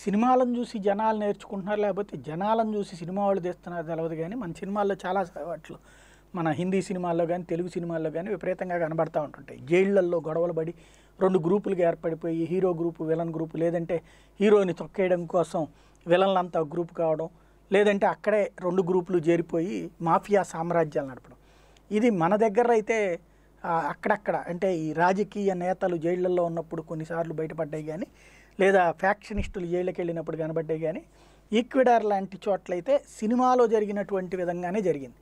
సినిమాలను చూసి జనాలు నేర్చుకుంటున్నారు, లేకపోతే జనాలను చూసి సినిమా వాళ్ళు తీస్తున్నారు తెలవదు. కానీ మన సినిమాల్లో చాలా వాటిలో, మన హిందీ సినిమాల్లో కానీ తెలుగు సినిమాల్లో కానీ విపరీతంగా కనబడతా ఉంటుంటాయి. జైళ్లల్లో గొడవలు పడి 2 గ్రూపులుగా ఏర్పడిపోయి హీరో గ్రూపు, విలన్ గ్రూపు, లేదంటే హీరోని తొక్కేయడం కోసం విలన్లంతా ఒక గ్రూప్ కావడం, లేదంటే అక్కడే 2 గ్రూపులు చేరిపోయి మాఫియా సామ్రాజ్యాలు నడపడం. ఇది మన దగ్గర అయితే అక్కడక్కడ అంటే ఈ రాజకీయ నేతలు జైళ్లలో ఉన్నప్పుడు కొన్నిసార్లు బయటపడ్డాయి కానీ, లేదా ఫ్యాక్షనిస్టులు జైళ్ళకి వెళ్ళినప్పుడు కనబడ్డాయి. కానీ ఈక్వెడార్ లాంటి చోట్లయితే సినిమాలో జరిగినటువంటి విధంగానే జరిగింది.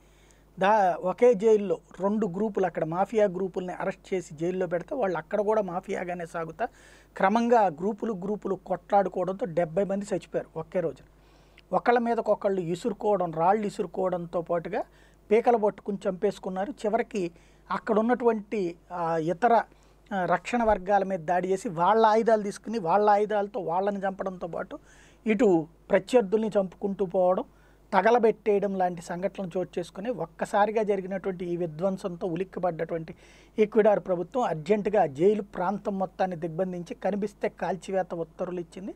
ఒకే జైల్లో 2 గ్రూపులు, అక్కడ మాఫియా గ్రూపుల్ని అరెస్ట్ చేసి జైల్లో పెడితే వాళ్ళు అక్కడ కూడా మాఫియాగానే సాగుతా క్రమంగా గ్రూపులు కొట్లాడుకోవడంతో 70 మంది చచ్చిపోయారు ఒకే రోజు. ఒకళ్ళ మీదకి ఒకళ్ళు ఇసురుకోవడం, రాళ్ళు ఇసురుకోవడంతో పాటుగా పీకలు పట్టుకుని చంపేసుకున్నారు. చివరికి అక్కడ ఉన్నటువంటి ఇతర రక్షణ వర్గాల మీద దాడి చేసి వాళ్ళ ఆయుధాలు తీసుకుని వాళ్ళ ఆయుధాలతో వాళ్ళని చంపడంతో పాటు ఇటు ప్రత్యర్థుల్ని చంపుకుంటూ పోవడం, తగలబెట్టేయడం లాంటి సంఘటనలు చోటు చేసుకుని ఒక్కసారిగా జరిగినటువంటి ఈ విధ్వంసంతో ఉలిక్కిపడ్డటువంటి ఈక్వెడార్ ప్రభుత్వం అర్జెంటుగా జైలు ప్రాంతం మొత్తాన్ని దిగ్బంధించి కనిపిస్తే కాల్చివేత ఉత్తర్వులు ఇచ్చింది.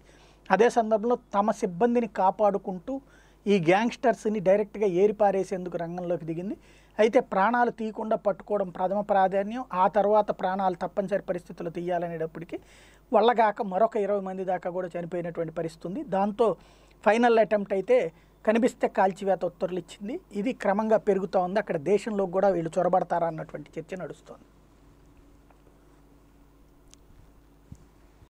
అదే సందర్భంలో తమ సిబ్బందిని కాపాడుకుంటూ ఈ గ్యాంగ్స్టర్స్ని డైరెక్ట్గా ఏరిపారేసేందుకు రంగంలోకి దిగింది. అయితే ప్రాణాలు తీయకుండా పట్టుకోవడం ప్రథమ ప్రాధాన్యం, ఆ తర్వాత ప్రాణాలు తప్పనిసరి పరిస్థితులు తీయాలనేటప్పటికీ వల్లగాక మరొక 20 మంది దాకా కూడా చనిపోయినటువంటి పరిస్థితి ఉంది. దాంతో ఫైనల్ అటెంప్ట్ అయితే కనిపిస్తే కాల్చివేత ఉత్తర్వులు ఇచ్చింది. ఇది క్రమంగా పెరుగుతూ ఉంది. అక్కడ దేశంలో కూడా వీళ్ళు చొరబడతారా అన్నటువంటి చర్చ నడుస్తోంది.